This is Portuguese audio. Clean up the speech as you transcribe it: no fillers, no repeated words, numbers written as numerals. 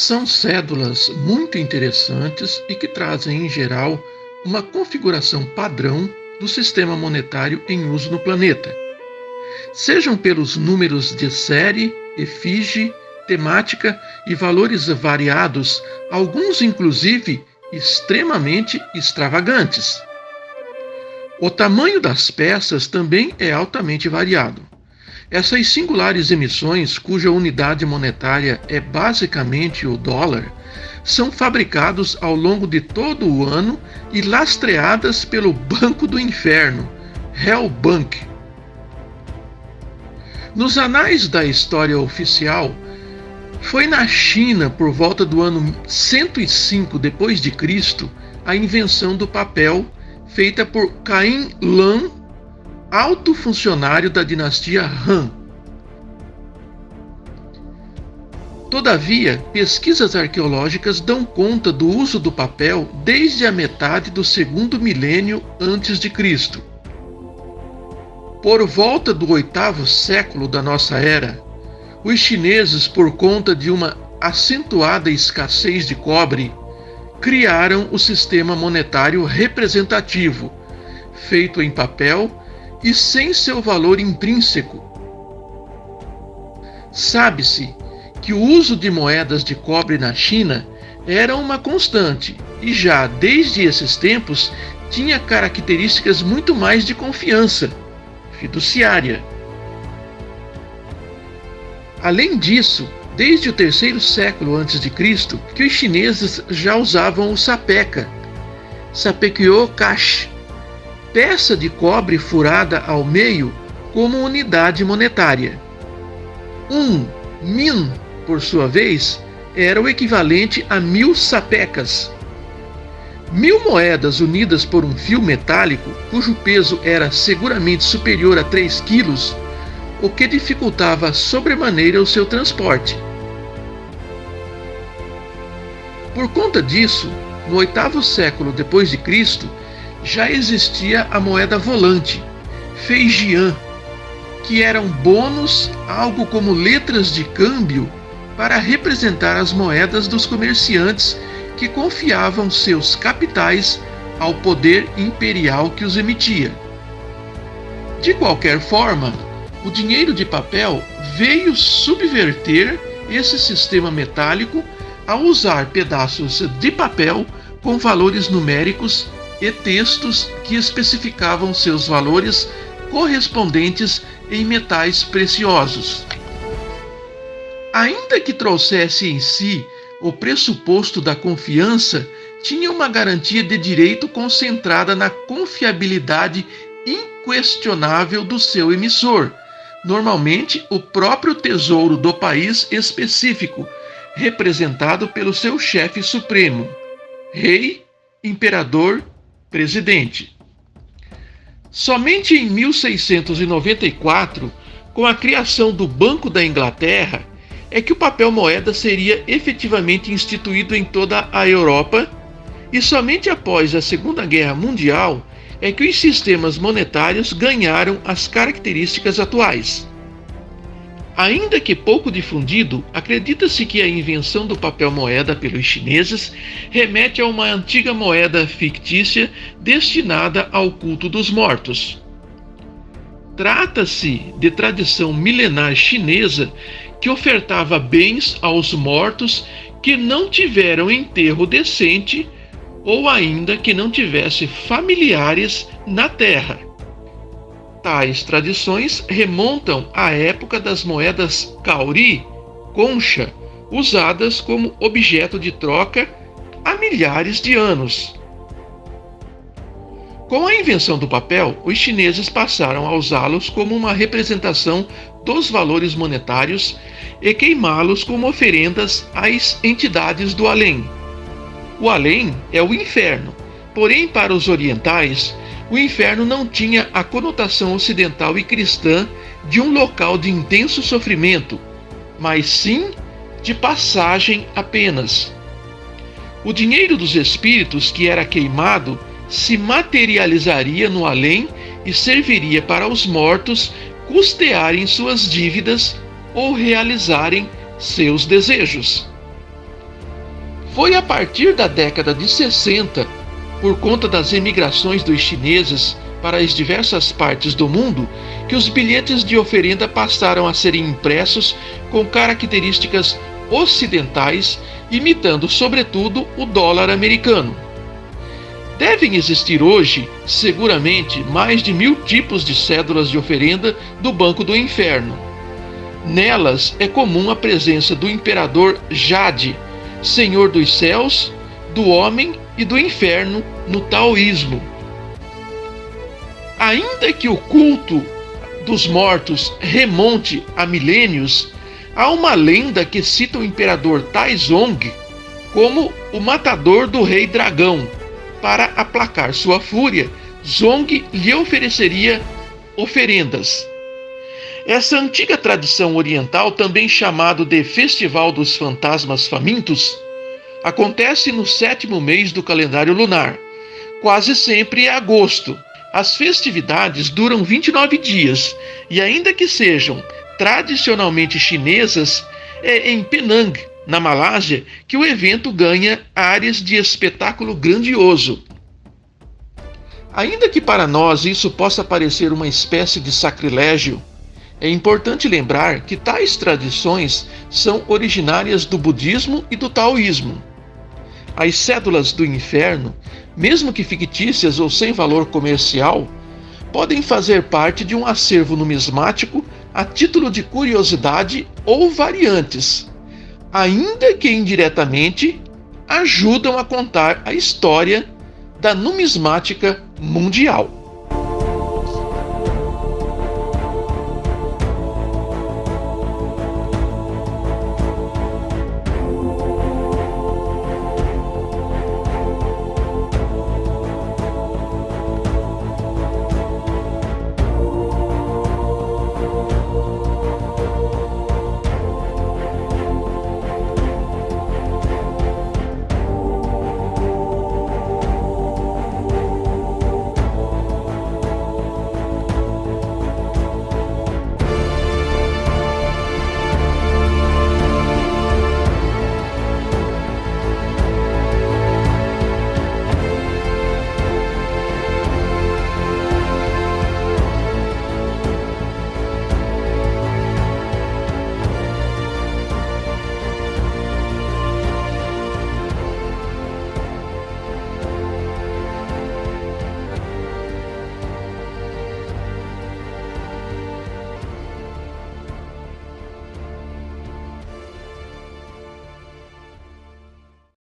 São cédulas muito interessantes e que trazem, em geral, uma configuração padrão do sistema monetário em uso no planeta. Sejam pelos números de série, efígie, temática e valores variados, alguns inclusive extremamente extravagantes. O tamanho das peças também é altamente variado. Essas singulares emissões, cuja unidade monetária é basicamente o dólar, são fabricados ao longo de todo o ano e lastreadas pelo Banco do Inferno, Hell Bank. Nos anais da história oficial, foi na China, por volta do ano 105 d.C., a invenção do papel, feita por Cain Lan, alto funcionário da dinastia Han. Todavia, pesquisas arqueológicas dão conta do uso do papel desde a metade do segundo milênio antes de Cristo. Por volta do 8º século da nossa era, os chineses, por conta de uma acentuada escassez de cobre, criaram o sistema monetário representativo, feito em papel e sem seu valor intrínseco. Sabe-se que o uso de moedas de cobre na China era uma constante e já desde esses tempos tinha características muito mais de confiança fiduciária. Além disso, desde o 3º século a.C., que os chineses já usavam o sapeca, sapekyo cash, peça de cobre furada ao meio como unidade monetária. Um min, por sua vez, era o equivalente a 1000 sapecas. 1000 moedas unidas por um fio metálico, cujo peso era seguramente superior a 3 quilos, o que dificultava sobremaneira o seu transporte. Por conta disso, no 8º século depois de Cristo, já existia a moeda volante, feijian, que era um bônus, algo como letras de câmbio, para representar as moedas dos comerciantes que confiavam seus capitais ao poder imperial que os emitia. De qualquer forma, o dinheiro de papel veio subverter esse sistema metálico ao usar pedaços de papel com valores numéricos e textos que especificavam seus valores correspondentes em metais preciosos. Ainda que trouxesse em si o pressuposto da confiança, tinha uma garantia de direito concentrada na confiabilidade inquestionável do seu emissor, normalmente o próprio tesouro do país específico, representado pelo seu chefe supremo, rei, imperador, presidente. Somente em 1694, com a criação do Banco da Inglaterra, é que o papel moeda seria efetivamente instituído em toda a Europa, e somente após a Segunda Guerra Mundial é que os sistemas monetários ganharam as características atuais. Ainda que pouco difundido, acredita-se que a invenção do papel moeda pelos chineses remete a uma antiga moeda fictícia destinada ao culto dos mortos. Trata-se de tradição milenar chinesa que ofertava bens aos mortos que não tiveram enterro decente ou ainda que não tivesse familiares na terra. Tais tradições remontam à época das moedas kauri, concha, usadas como objeto de troca há milhares de anos. Com a invenção do papel, os chineses passaram a usá-los como uma representação dos valores monetários e queimá-los como oferendas às entidades do além. O além é o inferno, porém para os orientais, o inferno não tinha a conotação ocidental e cristã de um local de intenso sofrimento, mas sim de passagem apenas. O dinheiro dos espíritos que era queimado se materializaria no além e serviria para os mortos custearem suas dívidas ou realizarem seus desejos. Foi a partir da década de 60, por conta das emigrações dos chineses para as diversas partes do mundo, que os bilhetes de oferenda passaram a serem impressos com características ocidentais, imitando sobretudo o dólar americano. Devem existir hoje, seguramente, mais de 1000 tipos de cédulas de oferenda do Banco do Inferno. Nelas é comum a presença do imperador Jade, senhor dos céus, do homem e do inferno no taoísmo. Ainda que o culto dos mortos remonte a milênios, há uma lenda que cita o imperador Taizong como o matador do rei dragão. Para aplacar sua fúria, Zong lhe ofereceria oferendas. Essa antiga tradição oriental, também chamado de Festival dos Fantasmas Famintos, acontece no 7º mês do calendário lunar, quase sempre em agosto. As festividades duram 29 dias e, ainda que sejam tradicionalmente chinesas, é em Penang, na Malásia, que o evento ganha áreas de espetáculo grandioso. Ainda que para nós isso possa parecer uma espécie de sacrilégio, é importante lembrar que tais tradições são originárias do budismo e do taoísmo. As cédulas do inferno, mesmo que fictícias ou sem valor comercial, podem fazer parte de um acervo numismático a título de curiosidade ou variantes, ainda que indiretamente ajudam a contar a história da numismática mundial.